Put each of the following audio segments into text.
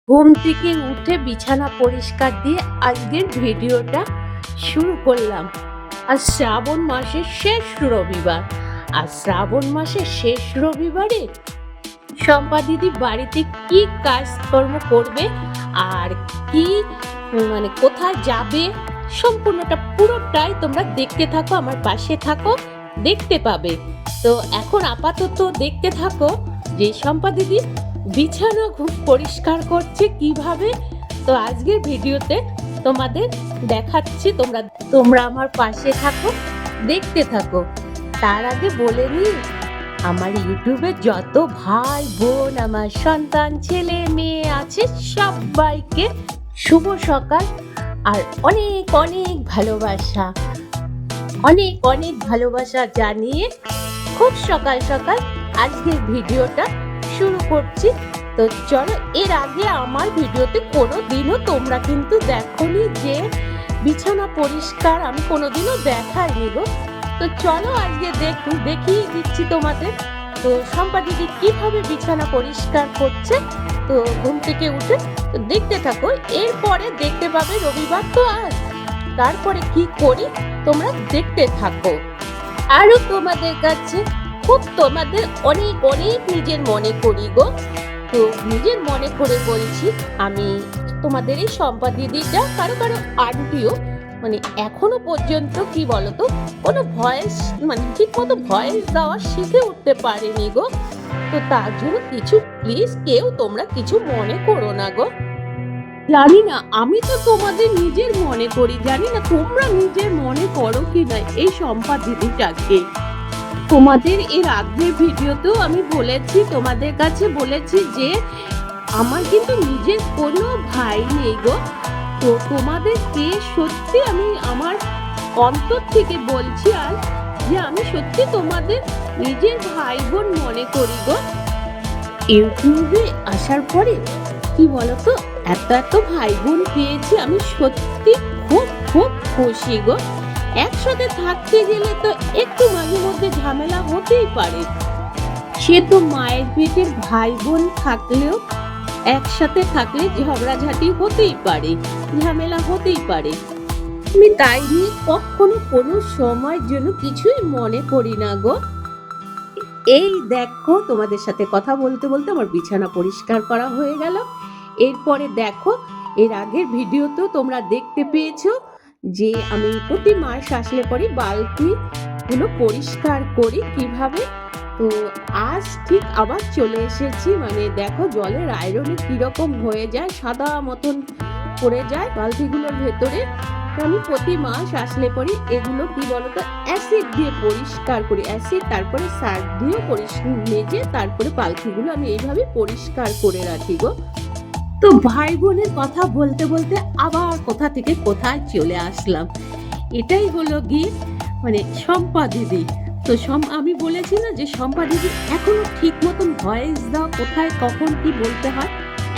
ঘুম থেকে উঠে বিছানা পরিষ্কার দিয়ে আজকের ভিডিওটা শুরু করলাম। আর শ্রাবণ মাসের শেষ রবিবার, আর শ্রাবণ মাসের শেষ রবিবারে শম্পা দিদি বাড়িতে কি কাজকর্ম করবে আর কি কোথায় যাবে সম্পূর্ণটা পুরোটাই তোমরা দেখতে থাকো, আমার পাশে থাকো, দেখতে পাবে। তো এখন আপাতত দেখতে থাকো যে শম্পা দিদি বিছানা খুব পরিষ্কার করছে কিভাবে। তো আজকের ভিডিওতে তোমাদের দেখাচ্ছি, তোমরা আমার পাশে থাকো, দেখতে থাকো। তার আগে বলে নিই, আমার ইউটিউবে যত ভাই বোন, আমার সন্তান, ছেলে মেয়ে আছে, সবাইকে শুভ সকাল আর অনেক অনেক ভালোবাসা, অনেক অনেক ভালোবাসা জানিয়ে খুব সকাল সকাল আজকের ভিডিওটা শুরু করছি। তো চলো, এর আগে আমার ভিডিওতে কোনোদিনও তোমরা কিন্তু দেখোনি যে বিছানা পরিষ্কার, আমি কোনোদিনও দেখাইনি গো। তো চলো আজকে দেখিয়ে দিচ্ছি তোমাদের। তো শম্পা দিদি কিভাবে বিছানা পরিষ্কার করছে, তো ঘুম থেকে উঠে তো দেখতে থাকো। এরপরে দেখতে পাবে রবিবার তো আজ, তারপরে কি করি তোমরা দেখতে থাকো। আরো তোমাদের কাছে তোমাদের অনেক অনেক নিজের মনে করি গো। তো নিজের মনে করে বলছি, আমি তোমাদের এই শম্পা দিদিটা কারো কারো আন্টিও এখনো পর্যন্ত কি বলতো কোনো ভয়েস ঠিক মতো ভয়েস দেওয়া শিখে উঠতে পারেনি গো। তো তার জন্য কিছু প্লিজ কেউ তোমরা কিছু মনে করো না গো। জানি না, আমি তো তোমাদের নিজের মনে করি, জানি না তোমরা নিজের মনে করো কি না এই শম্পা দিদিটাকে। তোমাদের এর আগের ভিডিওতেও আমি বলেছি, তোমাদের কাছে বলেছি যে আমার কিন্তু নিজের কোনো ভাই নেই গো। তো তোমাদেরকে সত্যি আমি আমার অন্তর থেকে বলছি আর যে আমি সত্যি তোমাদের নিজের ভাই বোন মনে করি গো। ইউটিউবে আসার পরে কি বলতো এত এত ভাই বোন পেয়েছি, আমি সত্যি খুব খুব খুশি গো। একসাথে থাকতে গেলে তো একটু মাঝে মধ্যে ঝামেলা হতেই পারে, সে তো মায়ের পেটের ভাই বোন থাকলেও একসাথে থাকলে ঝগড়াঝাটি হতেই পারে, ঝামেলা হতেই পারে। আমি তাই নিয়ে কখনো কোনো সময়ের জন্য কিছুই মনে করি না গো। এই দেখো, তোমাদের সাথে কথা বলতে বলতে আমার বিছানা পরিষ্কার করা হয়ে গেল। এরপরে দেখো, এর আগের ভিডিওতেও তোমরা দেখতে পেয়েছো যে আমি প্রতি মাস আসলে পরে বালতিগুলো পরিষ্কার করি কিভাবে। তো আজ ঠিক আবার চলে এসেছি, দেখো জলের আয়রনে কিরকম হয়ে যায়, সাদা মতন পড়ে যায় বালতিগুলোর ভেতরে। আমি প্রতি মাস আসলে পরে এগুলো কি বলতো অ্যাসিড দিয়ে পরিষ্কার করি, অ্যাসিড তারপরে সার্ফ দিয়ে মেজে তারপরে বালতিগুলো আমি এইভাবে পরিষ্কার করে রাখি গো। তো ভাই বোনের কথা বলতে বলতে আবার কোথা থেকে কোথায় চলে আসলাম। এটাই হলো গিয়ে শম্পা দিদি। তো আমি বলেছি না যে শম্পা দিদি এখনো ঠিক মতন ভয়েস দাও, কোথায় কখন কি বলতে হয়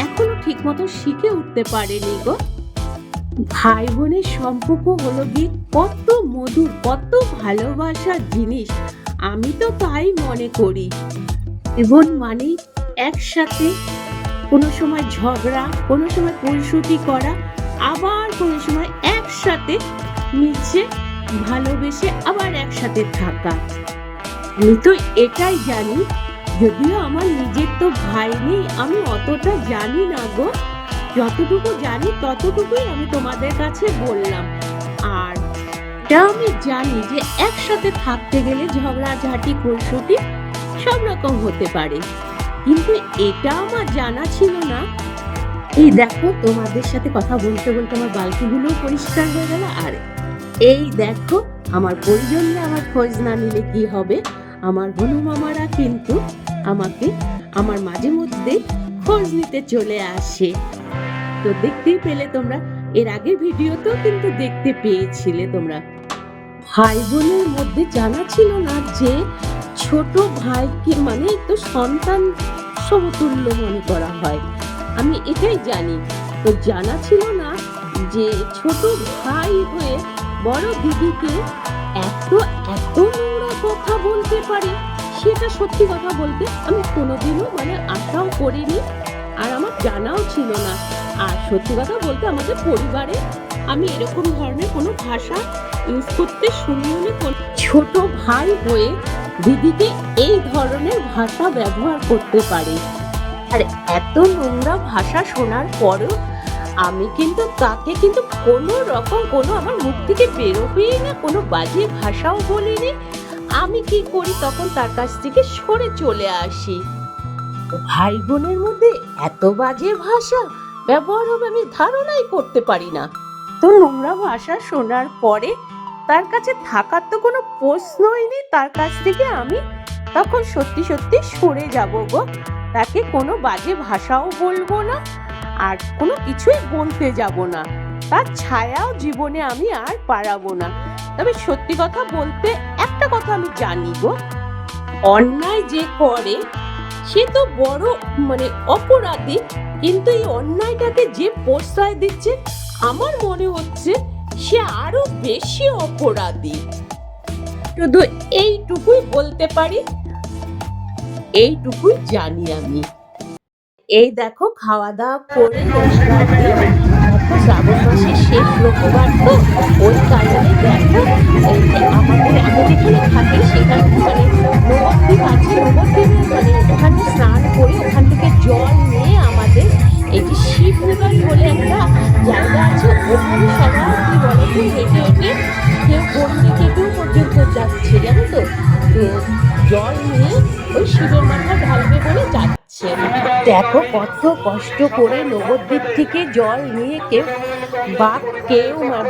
এখনো ঠিক মতো শিখে উঠতে পারেনি গো। ভাই বোনের সম্পর্ক হলো গিয়ে কত মধুর, কত ভালোবাসার জিনিস, আমি তো তাই মনে করি। বোন একসাথে কোনো সময় ঝগড়া, কোনো সময় পরিশুতি করা, আবার কোনো সময় একসাথে মিশে ভালোবেসে আবার একসাথে থাকা। আমি তো এটাই জানি, যদিও আমার নিজের তো ভাই নেই, আমি অতটা জানি না গো। যতটুকু জানি ততটুকুই আমি তোমাদের কাছে বললাম। আর এটা আমি জানি যে একসাথে থাকতে গেলে ঝগড়াঝাটি পরিশুতি সব রকম হতে পারে, কিন্তু এটা আমার জানা ছিল না। এই দেখো, তোমাদের সাথে কথা বলতে বলতে আমার বালতিগুলো পরিষ্কার হয়ে গেল। আর এই দেখো, আমার পরিজনরা আমার খোঁজ না নিলে কি হবে, আমার হনু মামারা কিন্তু আমাকে আমার মাঝে মধ্যে খোঁজ নিতে চলে আসে। তো দেখতেই পেলে তোমরা, এর আগের ভিডিওতেও কিন্তু দেখতে পেয়েছিলে তোমরা। ভাই বোনের মধ্যে জানা ছিল না যে ছোট ভাইকে তো সন্তান সমতুল্য মনে করা হয়, আমি এটাই জানি। তো জানা ছিল না যে ছোট ভাই হয়ে বড় দিদিকে এত এত নোংরা কথা বলতে পারে, সেটা সত্যি কথা বলতে আমি কোনোদিনও আশাও করিনি। আর আমার জানাও ছিল না। আর সত্যি কথা বলতে আমাদের পরিবারে আমি এরকম ধরনের কোনো ভাষা ইউজ করতে শুনিও নি। ছোট ভাই হয়ে দিদিকে এই ধরনের ভাষা ব্যবহার করতে পারে। আর এত নোংরা ভাষা শোনার পরেও আমি কিন্তু তাকে কিন্তু কোনো রকম কোনো আমার মুখ থেকে বেরোবেই না, কোনো বাজে ভাষাও বলিনি। আমি কি করি তখন তার কাছ থেকে সরে চলে আসি। ভাই বোনের মধ্যে এত বাজে ভাষা ব্যবহার হবে আমি ধারণাই করতে পারি না। তো নোংরা ভাষা শোনার পরে তার কাছে থাকার তো কোনো প্রশ্নই নেই, তার কাছ থেকে আমি তখন সত্যি সত্যি সরে যাব গো। তাকে কোনো বাজে ভাষাও বলবো না, আর কোনো কিছুই বলতে যাব না, তার ছায়াও জীবনে আমি আর পারাবো না। তবে সত্যি কথা বলতে একটা কথা আমি জানি গো, অন্যায় যে করে সে তো বড় অপরাধী, কিন্তু এই অন্যায়টাকে যে প্রশ্রয় দিচ্ছে আমার মনে হচ্ছে সে আরো বেশি অপরাধী। শুধু এইটুকুই বলতে পারি, এইটুকুই জানি আমি। এই দেখো খাওয়া দাওয়া করে শ্রাবণ মাসের শেষ রবিবার তো ওই কারণে দেখো আমি যেখানে থাকি সেখানে নবদ্বীপ আছে, নবদ্বীপের ওখানে স্নান করে ওখান থেকে জল নিয়ে আমাদের এই যে শিবনিবাস বলে একটা জায়গা আছে, ওখানে সবাই কি বলে তো হেঁটে হেঁটে কেউ গন্ডি কেটেও পর্যন্ত যাচ্ছে জানো তো। জল নিয়ে ওই শিবের মাথা ঢালবে বলে যাচ্ছে। দেখো কত কষ্ট করে নবদ্বীপ থেকে জল নিয়ে কেউ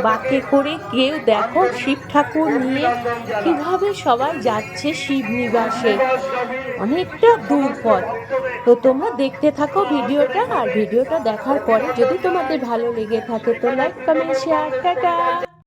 বাঁকে করে কেউ দেখো শিব ঠাকুর নিয়ে কিভাবে সবাই যাচ্ছে শিবনিবাসে, অনেকটা দূর পথ। তো তোমরা দেখতে থাকো ভিডিওটা, আর ভিডিওটা দেখার পরে যদি তোমাদের ভালো লেগে থাকে তো লাইক কমেন্ট শেয়ার, টাটা।